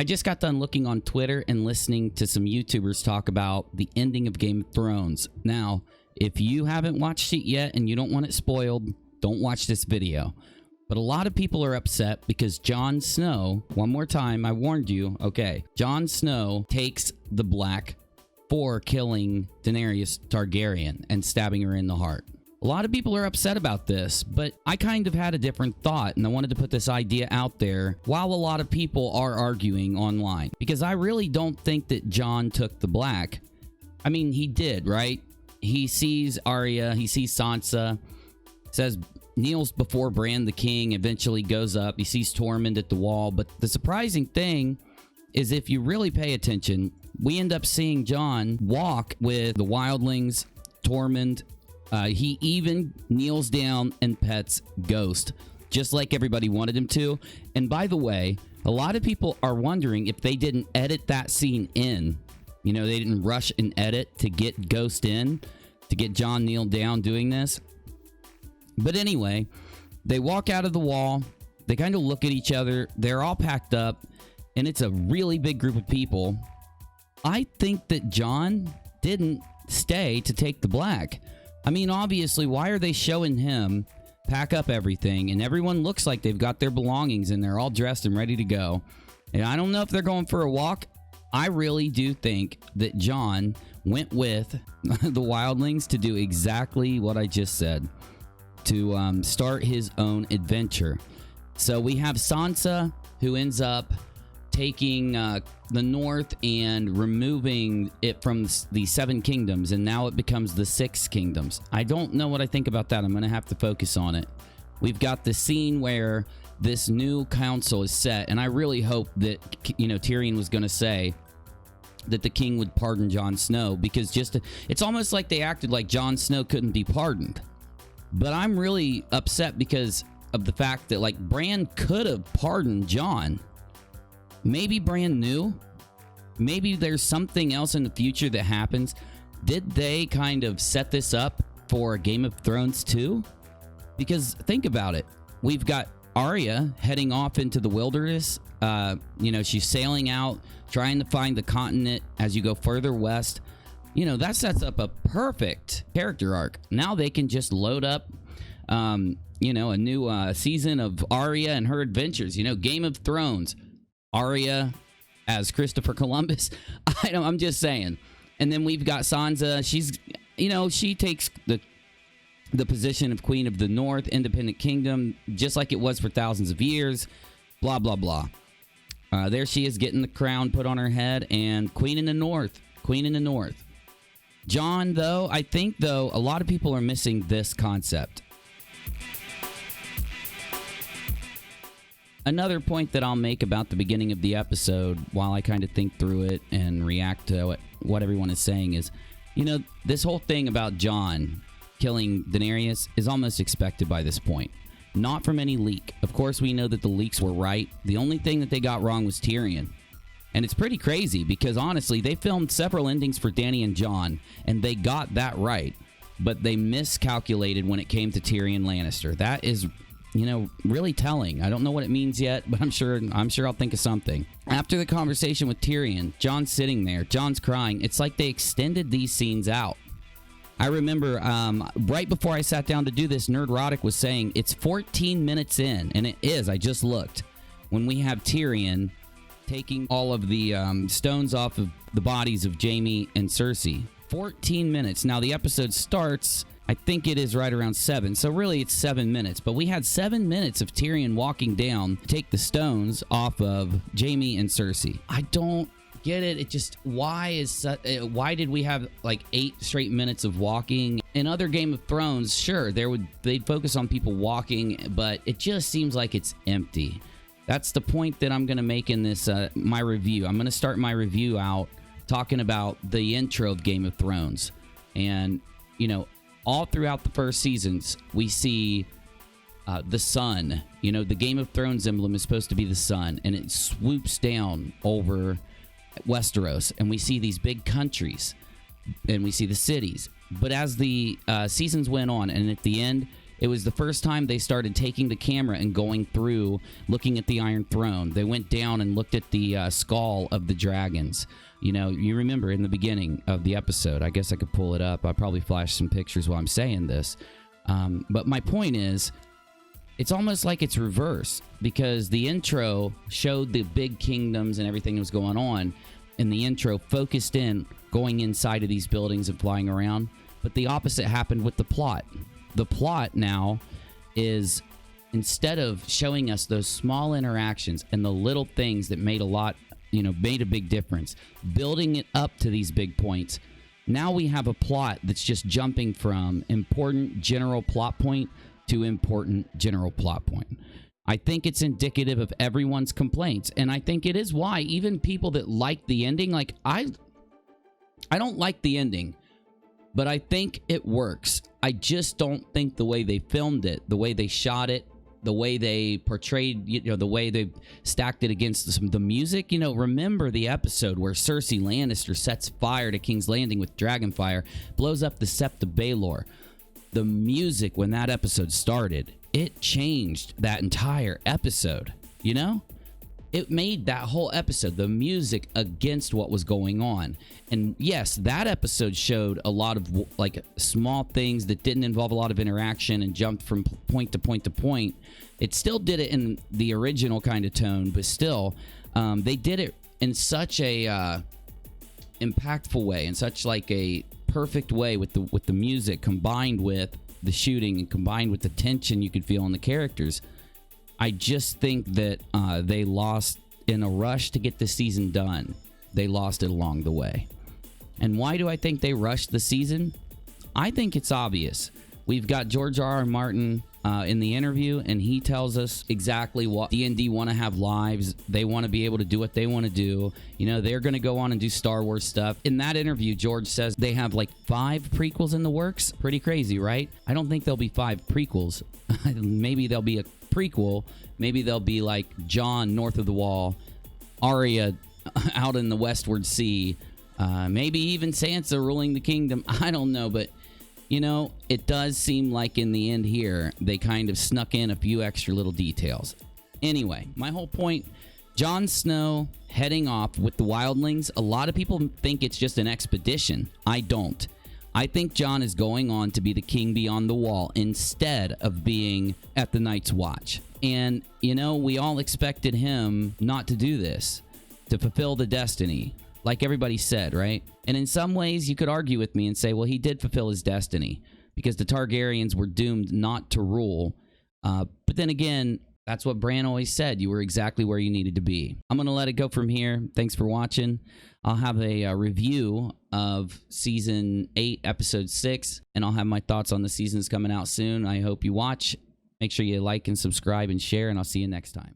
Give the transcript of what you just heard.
I just got done looking on Twitter and listening to some YouTubers talk about the ending of Game of Thrones. Now, if you haven't watched it yet and you don't want it spoiled, don't watch this video. But a lot of people are upset because Jon Snow, one more time, I warned you, okay, Jon Snow takes the black for killing Daenerys Targaryen and stabbing her in the heart. A lot of people are upset about this, but I kind of had a different thought, and I wanted to put this idea out there while a lot of people are arguing online. Because I really don't think that Jon took the black. I mean, he did, right? He sees Arya, he sees Sansa, says, kneels before Bran the King, eventually goes up. He sees Tormund at the wall. But the surprising thing is, if you really pay attention, we end up seeing Jon walk with the wildlings, Tormund. He even kneels down and pets Ghost, just like everybody wanted him to. And by the way, a lot of people are wondering if they didn't edit that scene in. You know, they didn't rush and edit to get Ghost in, to get Jon kneeled down doing this. But anyway, they walk out of the wall. They kind of look at each other. They're all packed up, and it's a really big group of people. I think that Jon didn't stay to take the black. I mean, obviously, why are they showing him pack up everything, and everyone looks like they've got their belongings, and they're all dressed and ready to go? And I don't know if they're going for a walk. I really do think that Jon went with the wildlings to do exactly what I just said, to start his own adventure. So we have Sansa, who ends up taking the north and removing it from the 7 kingdoms, and now it becomes the 6 kingdoms. I don't know what I think about that. I'm going to have to focus on it. We've got the scene where this new council is set, and I really hope that, you know, Tyrion was going to say that the king would pardon Jon Snow, because it's almost like they acted like Jon Snow couldn't be pardoned. But I'm really upset because of the fact that, like, Bran could have pardoned Jon. Maybe Bran knew. Maybe there's something else in the future that happens. Did they kind of set this up for Game of Thrones 2? Because think about it. We've got Arya heading off into the wilderness. You know, she's sailing out, trying to find the continent as you go further west. You know, that sets up a perfect character arc. Now they can just load up, you know, a new season of Arya and her adventures. You know, Game of Thrones. Arya as Christopher Columbus. I'm just saying. And then we've got Sansa. She's, you know, she takes the position of Queen of the North, Independent Kingdom, just like it was for thousands of years. Blah, blah, blah. There she is getting the crown put on her head, and Queen in the North. Queen in the North. Jon, though, I think, though, a lot of people are missing this concept. Another point that I'll make about the beginning of the episode, while I kind of think through it and react to what everyone is saying, is, you know, this whole thing about Jon killing Daenerys is almost expected by this point. Not from any leak. Of course, we know that the leaks were right. The only thing that they got wrong was Tyrion. And it's pretty crazy because, honestly, they filmed several endings for Dany and Jon, and they got that right. But they miscalculated when it came to Tyrion Lannister. That is, you know, really telling. I don't know what it means yet, but I'm sure I'll think of something. After the conversation with Tyrion, Jon's sitting there. Jon's crying. It's like they extended these scenes out. I remember right before I sat down to do this, NerdRotic was saying it's 14 minutes in, and it is. I just looked. When we have Tyrion taking all of the stones off of the bodies of Jaime and Cersei. 14 minutes. Now, the episode starts, I think it is right around 7, so really it's 7 minutes. But we had 7 minutes of Tyrion walking down to take the stones off of Jaime and Cersei. I don't get it. It just, why did we have like 8 straight minutes of walking? In other Game of Thrones, sure, they'd focus on people walking, but it just seems like it's empty. That's the point that I'm going to make in this my review. I'm going to start my review out talking about the intro of Game of Thrones. And, you know, all throughout the first seasons, we see the sun. You know, the Game of Thrones emblem is supposed to be the sun, and it swoops down over Westeros, and we see these big countries, and we see the cities. But as the seasons went on, and at the end, It was the first time they started taking the camera and going through, looking at the Iron Throne. They went down and looked at the skull of the dragons. You know, you remember in the beginning of the episode. I guess I could pull it up. I'll probably flash some pictures while I'm saying this. But my point is, it's almost like it's reversed, because the intro showed the big kingdoms and everything that was going on, and the intro focused in going inside of these buildings and flying around. But the opposite happened with the plot. The plot now is, instead of showing us those small interactions and the little things that made a big difference, building it up to these big points, now we have a plot that's just jumping from important general plot point to important general plot point. I think it's indicative of everyone's complaints, and I think it is why even people that like the ending, like I don't like the ending, but I think it works. I just don't think the way they filmed it, the way they shot it, the way they portrayed, the way they stacked it against the music. Remember the episode where Cersei Lannister sets fire to King's Landing with Dragonfire, blows up the Sept of Baelor. The music, when that episode started, it changed that entire episode, It made that whole episode, the music against what was going on. And yes, that episode showed a lot of small things that didn't involve a lot of interaction and jumped from point to point to point. It still did it in the original kind of tone, but still, they did it in such a impactful way, in such a perfect way with the music combined with the shooting and combined with the tension you could feel in the characters. I just think that they lost in a rush to get the season done. They lost it along the way. And why do I think they rushed the season? I think it's obvious. We've got George R.R. Martin in the interview, and he tells us exactly what D&D want to have lives. They want to be able to do what they want to do. They're going to go on and do Star Wars stuff. In that interview, George says they have 5 prequels in the works. Pretty crazy, right? I don't think there'll be 5 prequels. Maybe there'll be a prequel. Maybe they'll be like Jon north of the Wall, Arya out in the Westward Sea, maybe even Sansa ruling the kingdom. I don't know, but it does seem like in the end here, they kind of snuck in a few extra little details. Anyway, my whole point, Jon Snow heading off with the wildlings, a lot of people think it's just an expedition. I don't. I think Jon is going on to be the king beyond the wall instead of being at the Night's Watch. And, we all expected him not to do this, to fulfill the destiny, like everybody said, right? And in some ways, you could argue with me and say, well, he did fulfill his destiny because the Targaryens were doomed not to rule. But then again, that's what Bran always said. You were exactly where you needed to be. I'm going to let it go from here. Thanks for watching. I'll have a review of Season 8, Episode 6, and I'll have my thoughts on the seasons coming out soon. I hope you watch. Make sure you like and subscribe and share, and I'll see you next time.